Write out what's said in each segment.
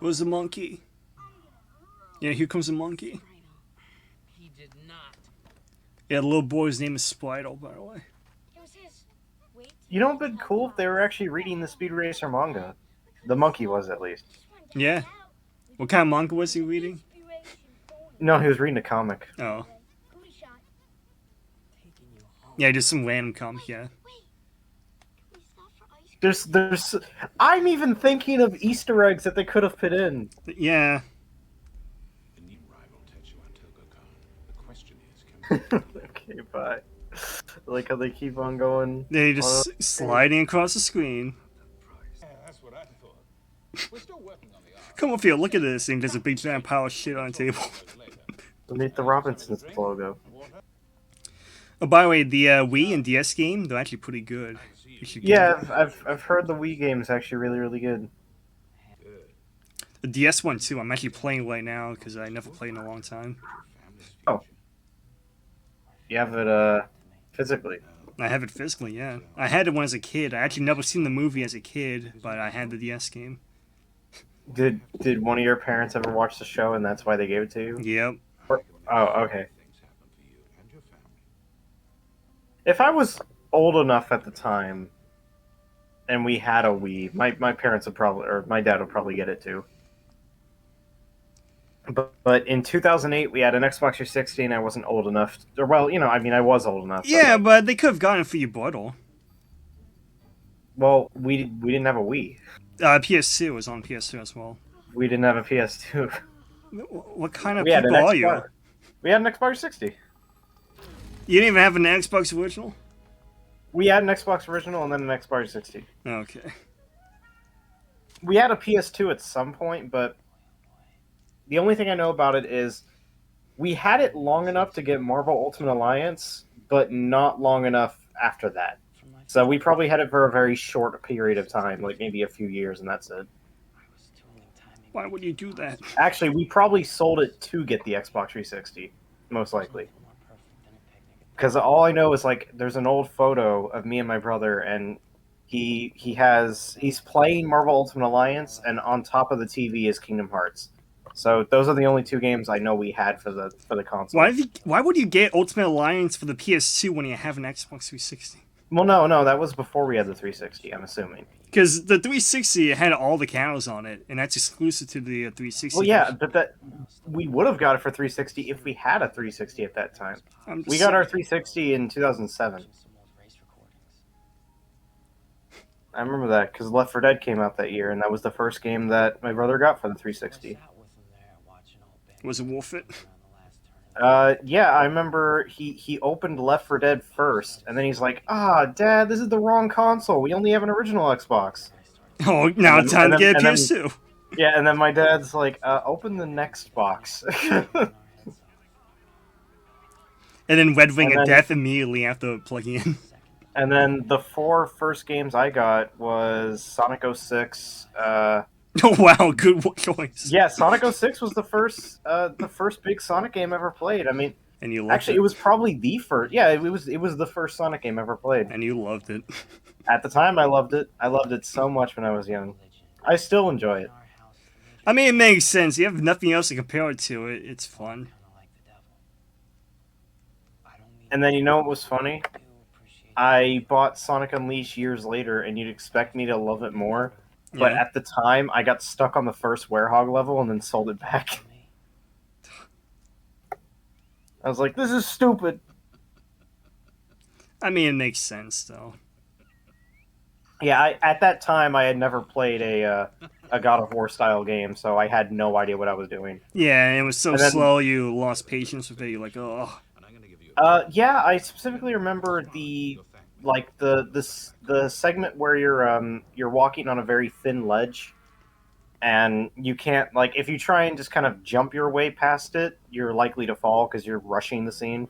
It was a monkey. Yeah, here comes a monkey. He did not. Yeah, the little boy's name is Splitle, by the way. You know, it'd been cool if they were actually reading the Speed Racer manga. The monkey was, at least. Yeah. What kind of manga was he reading? No, he was reading a comic. Oh. Yeah, just some random comic, yeah. There's. I'm even thinking of Easter eggs that they could have put in. Yeah. Okay, bye. Like how they keep on going. They just sliding across the screen. That's what I thought. We're still working on the art. Come up here, look at this thing. There's a big giant pile of shit on the table. Beneath the Robinsons logo. Oh, by the way, the Wii and DS game, they're actually pretty good. Yeah, I've heard the Wii game is actually really good. The DS one too. I'm actually playing right now because I never played in a long time. Oh, you have it physically? I have it physically, yeah. I had it when I was a kid. I actually never seen the movie as a kid, but I had the DS game. Did one of your parents ever watch the show and that's why they gave it to you? Yep. Oh, okay. If I was old enough at the time, and we had a Wii, my parents would probably, or my dad would probably get it too. But in 2008, we had an Xbox 360, and I wasn't old enough. Or, well, you know, I mean, I was old enough. Yeah, but they could have gotten it for your brother. Well, we didn't have a Wii. PS2 was on PS2 as well. We didn't have a PS2. What kind of people are you? We had an Xbox 360. You didn't even have an Xbox original? We had an Xbox original and then an Xbox 360. Okay. We had a PS2 at some point, but the only thing I know about it is we had it long enough to get Marvel Ultimate Alliance, but not long enough after that. So we probably had it for a very short period of time, like maybe a few years, and that's it. Why would you do that? Actually, we probably sold it to get the Xbox 360, most likely. Because all I know is, like, there's an old photo of me and my brother, and he's playing Marvel Ultimate Alliance, and on top of the TV is Kingdom Hearts. So those are the only two games I know we had for the console. Why would you get Ultimate Alliance for the PS2 when you have an Xbox 360? Well, no, that was before we had the 360, I'm assuming. Because the 360 had all the cows on it, and that's exclusive to the 360. Well, yeah, but we would have got it for 360 if we had a 360 at that time. We got our 360 in 2007. I remember that, because Left 4 Dead came out that year, and that was the first game that my brother got for the 360. Was it worth it? Yeah, I remember he opened Left 4 Dead first, and then he's like, Dad, this is the wrong console. We only have an original Xbox. Oh, now it's time to get a PS2. Yeah, and then my dad's like, open the next box. And then Red Ring of Death immediately after plugging in. And then the 4 first games I got was Sonic 06. Oh wow, good choice. Yeah, Sonic 06 was the first big Sonic game ever played. I mean, and you loved actually, it was probably the first. Yeah, it was the first Sonic game ever played. And you loved it. At the time, I loved it. I loved it so much when I was young. I still enjoy it. I mean, it makes sense. You have nothing else to compare it to. It's fun. And then you know what was funny? I bought Sonic Unleashed years later, and you'd expect me to love it more. But at the time, I got stuck on the first Werehog level and then sold it back. I was like, this is stupid. I mean, it makes sense, though. Yeah, at that time, I had never played a God of War style game, so I had no idea what I was doing. Yeah, and it was so slow, you lost patience with it. You're like, oh. Yeah, I specifically remember the segment where you're walking on a very thin ledge, and you can't, like, if you try and just kind of jump your way past it, you're likely to fall because you're rushing the scene.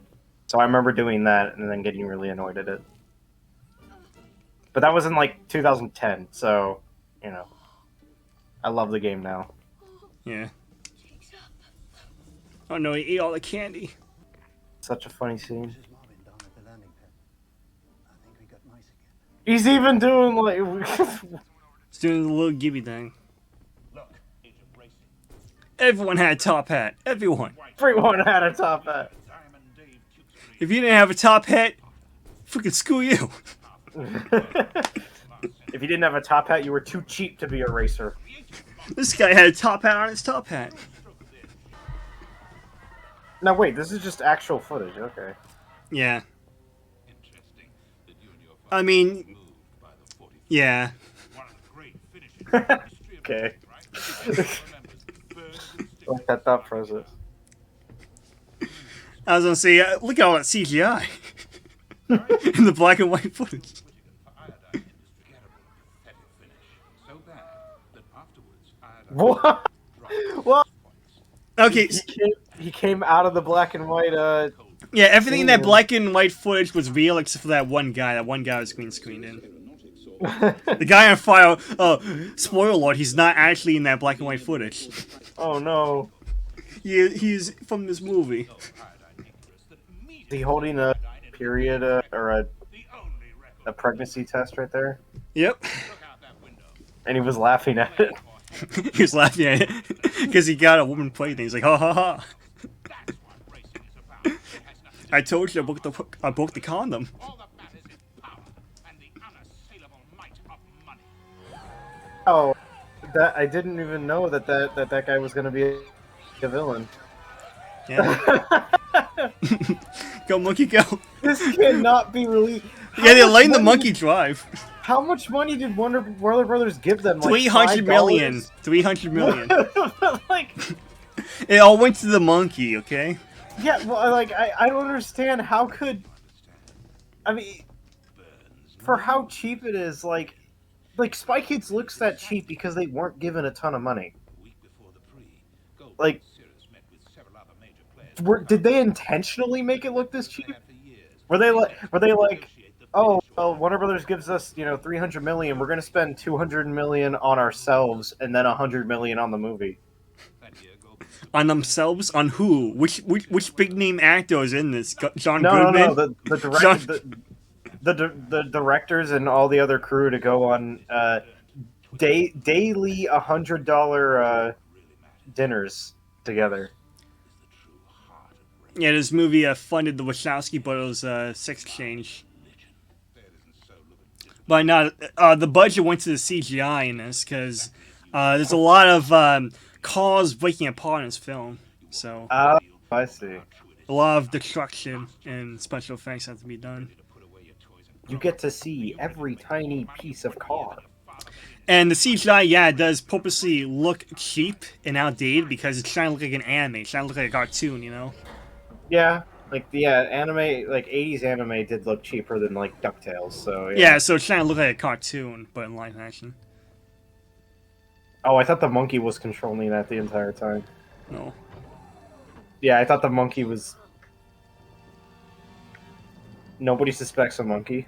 So I remember doing that and then getting really annoyed at it. But that was in like 2010, so you know, I love the game now. Yeah. Oh no, he ate all the candy. Such a funny scene. He's even doing like He's doing the little Gibby thing. Everyone had a top hat. Everyone. Everyone had a top hat. If you didn't have a top hat, freaking screw you. If you didn't have a top hat, you were too cheap to be a racer. This guy had a top hat on his top hat. Now wait, this is just actual footage. Okay. Yeah. I mean, yeah. Okay. Like that thought process. I was gonna say, look at all that CGI in the black and white footage. What? What? Okay, He came out of the black and white. yeah, everything in that black and white footage was real except for that one guy. That one guy was green screened in. The guy on fire. Spoiler alert: he's not actually in that black and white footage. Oh no. He's from this movie. Is he holding a period or a pregnancy test right there? Yep. And he was laughing at it. He was laughing at it because he got a woman plaything. He's like, ha ha ha. I told you I broke the condom. Oh, that I didn't even know that guy was gonna be a villain. Yeah. Go monkey go. This cannot be released. Yeah, they're letting the monkey drive. How much money did Warner Brothers give them? Like 300 $5? million. 300 million. Like, It all went to the monkey, okay? yeah, well, like I don't understand how could. I mean, for how cheap it is, like Spy Kids looks that cheap because they weren't given a ton of money. Like, did they intentionally make it look this cheap? Were they like, oh, well, Warner Brothers gives us, $300 million. We're gonna spend $200 million on ourselves and then $100 million on the movie. On themselves? On who? Which big name actor is in this? John No, Goodman? the directors and all the other crew to go on daily $100 dinners together. Yeah, this movie funded the Wachowski brothers' sex exchange. But not the budget went to the CGI in this because there's a lot of cars breaking apart in this film. So I see. a lot of destruction and special effects have to be done. You get to see every tiny piece of car. And the CGI, yeah, it does purposely look cheap and outdated because it's trying to look like an anime. It's trying to look like a cartoon, you know? Yeah, anime, like 80s anime did look cheaper than like DuckTales, so Yeah, so it's trying to look like a cartoon, but in live action. Oh, I thought the monkey was controlling that the entire time. No. Yeah, I thought the monkey was... Nobody suspects a monkey.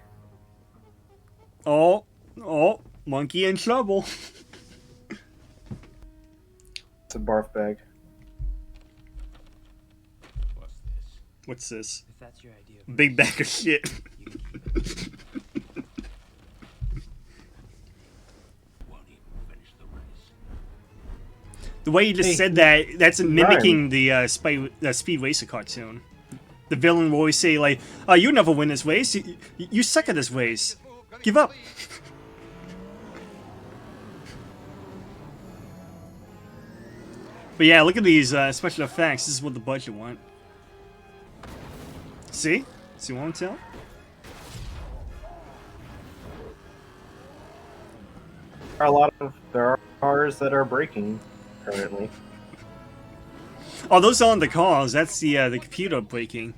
Oh, monkey in trouble. It's a barf bag. What's this? If that's your idea. Big bag of shit. The way you just said that, that's mimicking the Speed Racer cartoon. The villain will always say, like, oh, you never win this race. You suck at this race. Give up. But yeah, look at these special effects. This is what the budget want. See? See what I'm telling? There are cars that are braking currently. Oh, those aren't the cars. That's the computer breaking.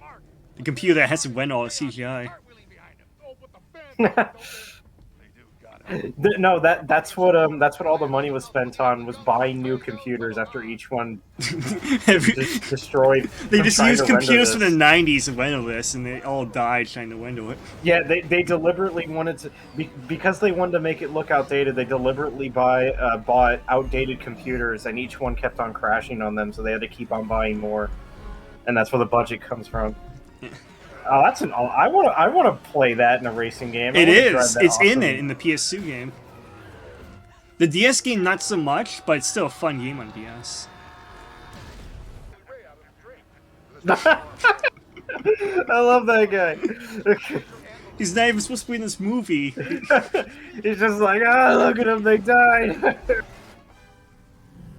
The computer has to run all the CGI. No, that's what all the money was spent on, was buying new computers after each one destroyed. They just used computers from the 90s to render this, and they all died trying to render it. Yeah, they deliberately wanted to, because they wanted to make it look outdated. They deliberately bought outdated computers, and each one kept on crashing on them, so they had to keep on buying more, and that's where the budget comes from. Yeah. Oh, that's an. I want to play that in a racing game. It is. It's in it in the PS2 game. The DS game, not so much, but it's still a fun game on DS. I love that guy. He's not even supposed to be in this movie. He's just like, ah, look at him, they died.